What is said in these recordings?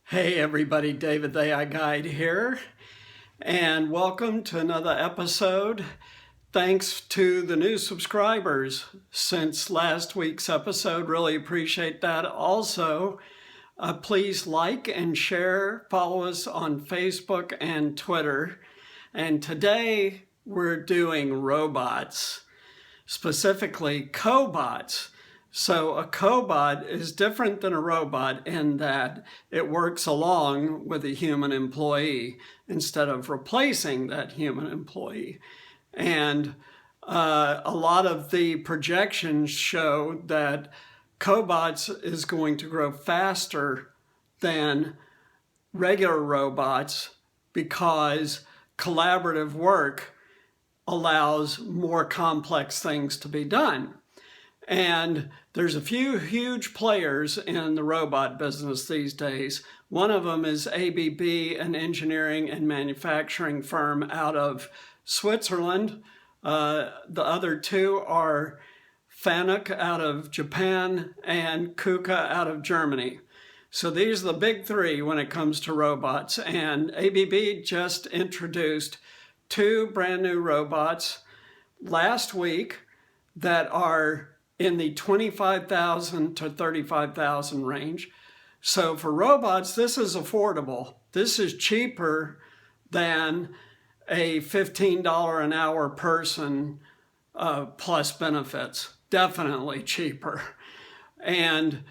Hey everybody, David the AI Guide here, and welcome to another episode. Thanks to the new subscribers since last week's episode, really appreciate that. Also, please like and share, follow us on Facebook and Twitter. And today we're doing robots, specifically cobots. So a cobot is different than a robot in that it works along with a human employee instead of replacing that human employee. And a lot of the projections show that cobots is going to grow faster than regular robots because collaborative work allows more complex things to be done. And there's a few huge players in the robot business these days. One of them is ABB, an engineering and manufacturing firm out of Switzerland. The other two are Fanuc out of Japan and KUKA out of Germany. So these are the big three when it comes to robots. And ABB just introduced two brand new robots last week that are in the 25,000 to 35,000 range. So for robots, this is affordable. This is cheaper than a $15 an hour person plus benefits. Definitely cheaper. And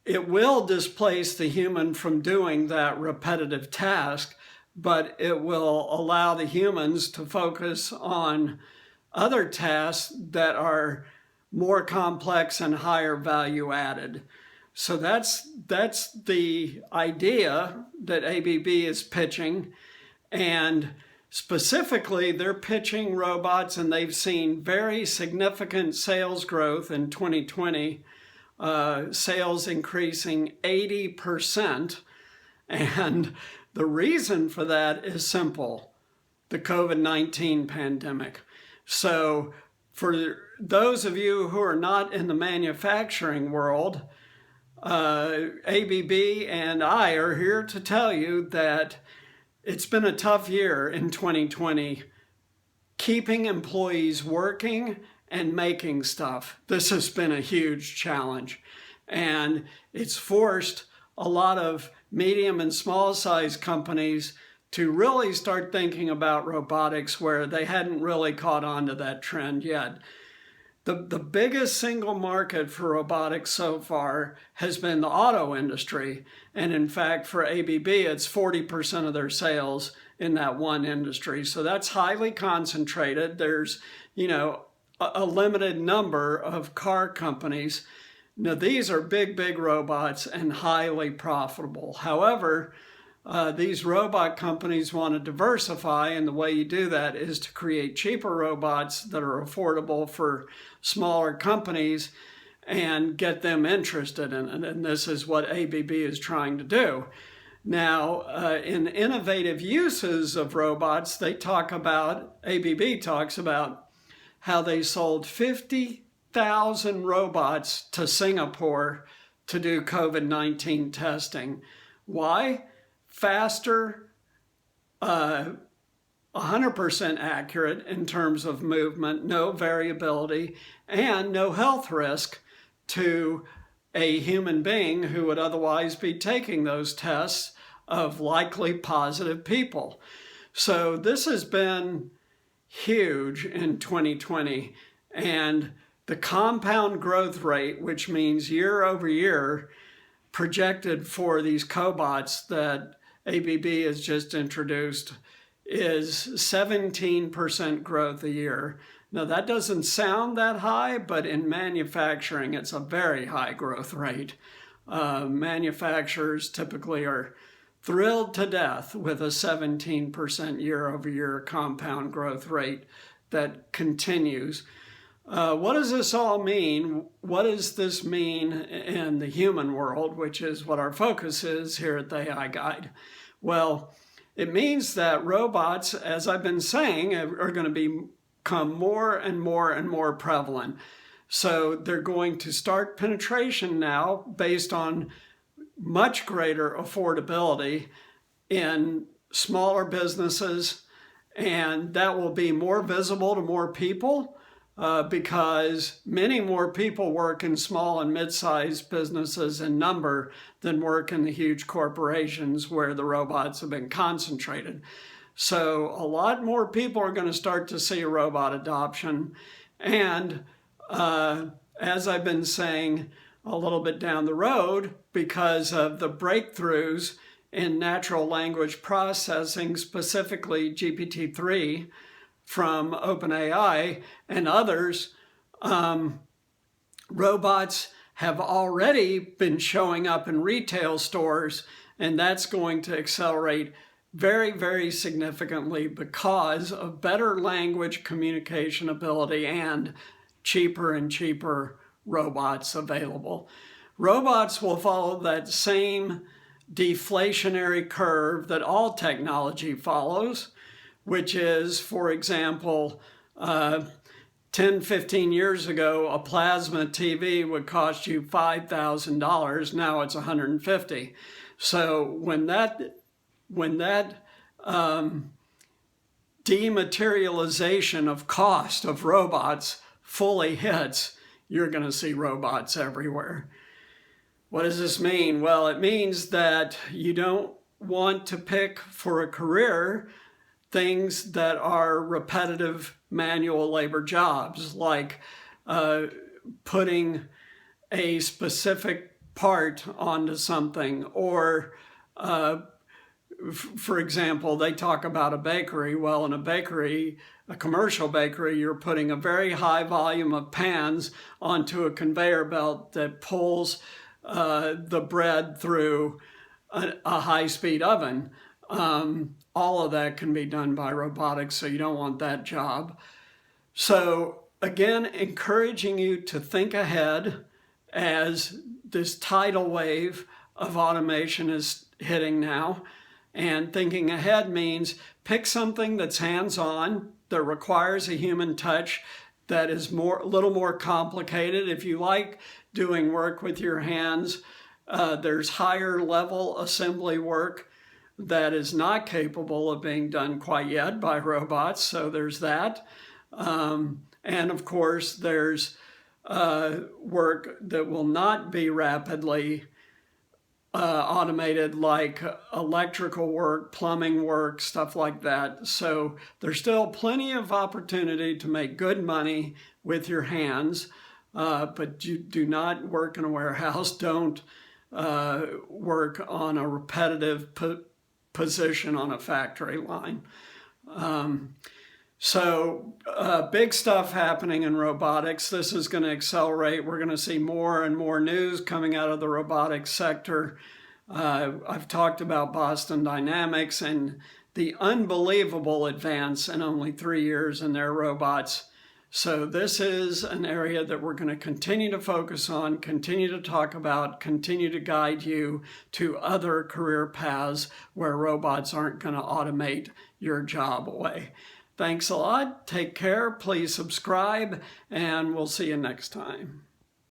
it will displace the human from doing that repetitive task, but it will allow the humans to focus on other tasks that are more complex and higher value added. So that's the idea that ABB is pitching. And specifically, they're pitching robots, and they've seen very significant sales growth in 2020, sales increasing 80%. And the reason for that is simple: the COVID-19 pandemic. So for those of you who are not in the manufacturing world, ABB and I are here to tell you that it's been a tough year in 2020, keeping employees working and making stuff. This has been a huge challenge, and it's forced a lot of medium and small size companies to really start thinking about robotics where they hadn't really caught on to that trend yet. The biggest single market for robotics so far has been the auto industry. And in fact, for ABB, it's 40% of their sales in that one industry. So that's highly concentrated. There's, a limited number of car companies. Now, these are big robots and highly profitable. However, these robot companies want to diversify, and the way you do that is to create cheaper robots that are affordable for smaller companies and get them interested in it. And this is what ABB is trying to do. Now, in innovative uses of robots, ABB talks about how they sold 50,000 robots to Singapore to do COVID-19 testing. Why? Faster, 100% accurate in terms of movement, no variability, and no health risk to a human being who would otherwise be taking those tests of likely positive people. So this has been huge in 2020, and the compound growth rate, which means year over year, projected for these cobots that ABB has just introduced, is 17% growth a year. Now, that doesn't sound that high, but in manufacturing, it's a very high growth rate. Manufacturers typically are thrilled to death with a 17% year-over-year compound growth rate that continues. What does this all mean? What does this mean in the human world, which is what our focus is here at the AI Guide? Well, it means that robots, as I've been saying, are going to become more and more prevalent. So they're going to start penetration now based on much greater affordability in smaller businesses, and that will be more visible to more people because many more people work in small and mid-sized businesses in number than work in the huge corporations where the robots have been concentrated. So a lot more people are going to start to see robot adoption. And as I've been saying a little bit down the road, because of the breakthroughs in natural language processing, specifically GPT-3 from OpenAI and others, robots have already been showing up in retail stores, and that's going to accelerate very, very significantly because of better language communication ability and cheaper and cheaper robots available. Robots will follow that same deflationary curve that all technology follows, which is, for example, 10, 15 years ago, a plasma TV would cost you $5,000. Now it's $150,000. So when that dematerialization of cost of robots fully hits, you're going to see robots everywhere. What does this mean? Well, it means that you don't want to pick for a career things that are repetitive manual labor jobs, like putting a specific part onto something, or for example, they talk about a bakery. Well, in a bakery, a commercial bakery, you're putting a very high volume of pans onto a conveyor belt that pulls the bread through a high-speed oven. All of that can be done by robotics, so you don't want that job. So again, encouraging you to think ahead as this tidal wave of automation is hitting now. And thinking ahead means pick something that's hands-on, that requires a human touch, that is a little more complicated. If you like doing work with your hands, there's higher level assembly work that is not capable of being done quite yet by robots, so there's that. And of course, there's work that will not be rapidly automated, like electrical work, plumbing work, stuff like that. So there's still plenty of opportunity to make good money with your hands, but you do not work in a warehouse. Don't work on a repetitive position on a factory line. So big stuff happening in robotics. This is going to accelerate. We're going to see more and more news coming out of the robotics sector. I've talked about Boston Dynamics and the unbelievable advance in only 3 years in their robots. So this is an area that we're going to continue to focus on, continue to talk about, continue to guide you to other career paths where robots aren't going to automate your job away. Thanks a lot. Take care. Please subscribe, and we'll see you next time.